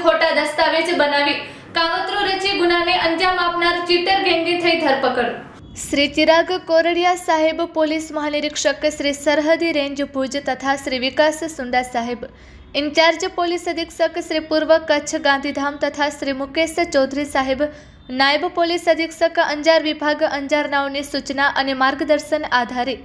ખોટા દસ્તાવેજ બનાવી કાવતરું રચી ગુનાને અંજામ આપનાર ચીટર ગેંગની થઈ ધરપકડ। શ્રી ચિરાગ કોરડિયા સાહેબ પોલીસ મહાનિરીક્ષક શ્રી સરહદી રેન્જ ભુજ તથા શ્રી વિકાસ સુંડા સાહેબ ઇન્ચાર્જ પોલીસ અધિક્ષક શ્રી પૂર્વ કચ્છ ગાંધીધામ તથા શ્રી મુકેશ ચૌધરી સાહેબ નાયબ પોલીસ અધિક્ષક અંજાર વિભાગ અંજારનાઓની સૂચના અને માર્ગદર્શન આધારે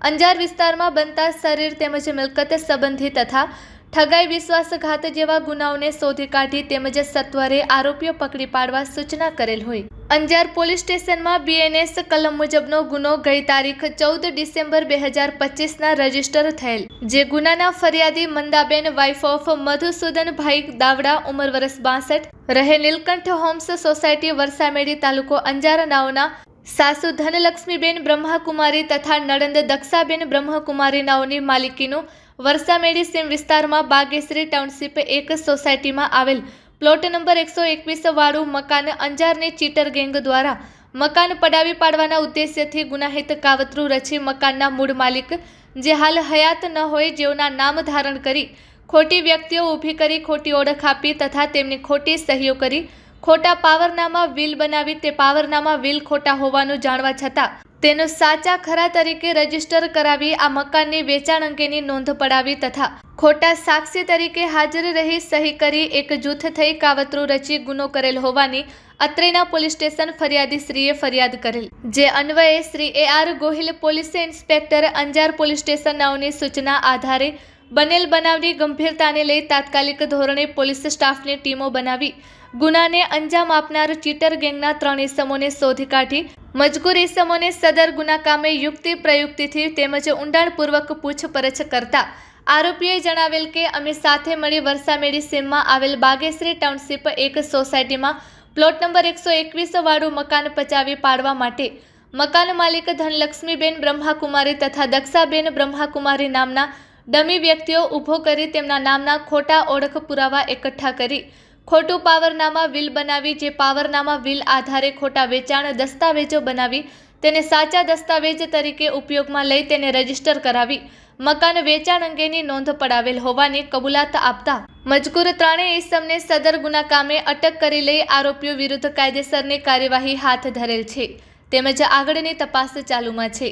અંજાર વિસ્તારમાં બનતા શરીર તેમજ મિલકત સંબંધી તથા ठगाई विश्वासघात जेवा गुनाओने शोधी काढी तेमज सत्वरे आरोपीओ पकड़ी पाडवा सूचना करेल होय। अंजार पोलीस स्टेशन में बीएनएस कलम मुजबनो गुनो गई तारीख 14 डिसेम्बर 2025 ना रजिस्टर थयेल जे गुनाना फरियादी मंदाबेन वाइफ ऑफ मधुसूदन भाई दावड़ा उमर वर्ष 62 रहे नीलकंठ होम्स सोसायटी वरसामेड़ी तालुको अंजार नाओना सासु धनलक्ष्मीबेन ब्रह्माकुमारी तथा नड़ंद दक्षाबेन ब्रह्मकुमारी नाओनी मालिकीनु वरसामेड़ी सीम विस्तार में बागेश्वरी टाउनशीप एक सोसायटी में आवेल प्लॉट नंबर 121 वाळू मकान अंजारनी चीटर गेंग द्वारा मकान पडावी पाडवाना उद्देश्यथी गुनाहित कावतरू रची मकानना मूळ मालिक जे हाल हयात न होय जेवना नाम धारण करी खोटी व्यक्तिओ ऊभी करी खोटी ओळख आपी तथा तेमनी खोटी सहीओ करी खोटा पावरनामा वील बनावी ते पावरनामा वील खोटा होवानुं जाणवा छतां तेनो साचा खरा तरीके रजिस्टर करावी आ मकाननी वेचाण अंगेनी नोंध पडावी तथा खोटा साक्षी तरीके हाजर रही सही करी एक जूथ थई कावतरू रची गुनो करेल होवानी अत्रेना पोलीस स्टेशन फरियादी श्रीए फरियाद करेल जे अन्वये Shri AR Gohil police inspector Anjar police station नाओनी सूचना आधारे बनेल बनावनी गंभीरताने लई तात्कालिक धोरणे पोलीस स्टाफनी टीमो बनावी गुनाने अंजाम आपनार चीटर गेंगना 3 इसमोने शोधी काढी मजकूर इसमोने सदर गुना कामे युक्ति प्रयुक्तिथी तेमज ઊંડાણપૂર્વક पूछपरछ करता आरोपीए जणावेल के अमे साथे मळी वरसामेड़ी सीममां आवेल बागेश्वरी टाउनशीप एक सोसायटीमां प्लॉट नंबर 121 वाळू मकान पचावी पाडवा माटे मकान मालिक धनलक्ष्मीबेन ब्रह्माकुमारी तथा दक्षाबेन ब्रह्माकुमारी नामना डमी व्यक्तिओ ऊभो करी तेमना नामना खोटा ओळख पुरावा एकठ्ठा करी खोटू पावरनामा वील बनावी जे पावरनामा वील आधारे खोटा वेचाण दस्तावेजो बनावी तेने साचा दस्तावेज तरीके उपयोगमां लई तेने रजिस्टर करावी मकान वेचाण अंगेनी नोंध पडावेल होवानी कबूलात आपता मजकूर 3 इसમને सदर गुना कामे अटक करी लई आरोपीओ विरुद्ध कायदेसरनी कार्यवाही हाथ धरेल छे तेमज आगळनी तपास चालूमां छे।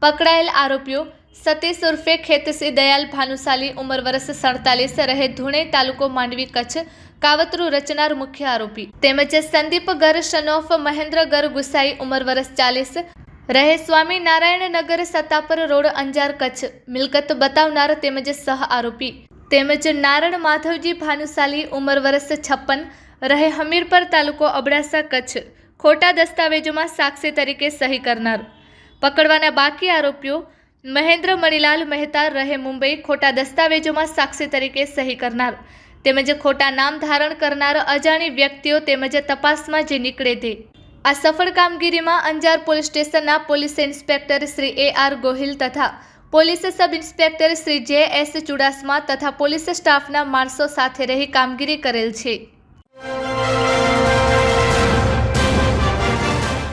पकड़ायेल आरोपीओ सतीश उर्फे खेतसी दयाल भानुशाली उमर वर्ष 47 रहे धुणे तालुको मांडवी कच्छ कावतरू रचनार मुख्य आरोपी तेमज संदीप गर शनोफ महेंद्र गर गुसाई उमर वर्ष 40 रहे स्वामी नारायण नगर सतापर रोड अंजार कच्छ मिलकत बतावनार तेमज सह आरोपी तेमज नारण माधवजी भानुशाली उमर वर्ष 56 रहे हमीरपर तालुको अबડાસા कच्छ खोटा दस्तावेजों साक्षी तरीके सही करनार। पकड़वाना बाकी आरोपीओ महेंद्र मणिलाल मेहता रहे मुंबई खोटा दस्तावेजों साक्षी तरीके सही करनार तेमज खोटा नाम धारण करनार अजाणी व्यक्तिओ तेमज तपासमां जे निकळे ते आ सफल कामगीरीमां अंजार पोलीस स्टेशनना police inspector Shri AR Gohil तथा police sub inspector Shri JS Chudasama तथा पोलीस स्टाफना माणसो साथे रही कामगीरी करेल छे।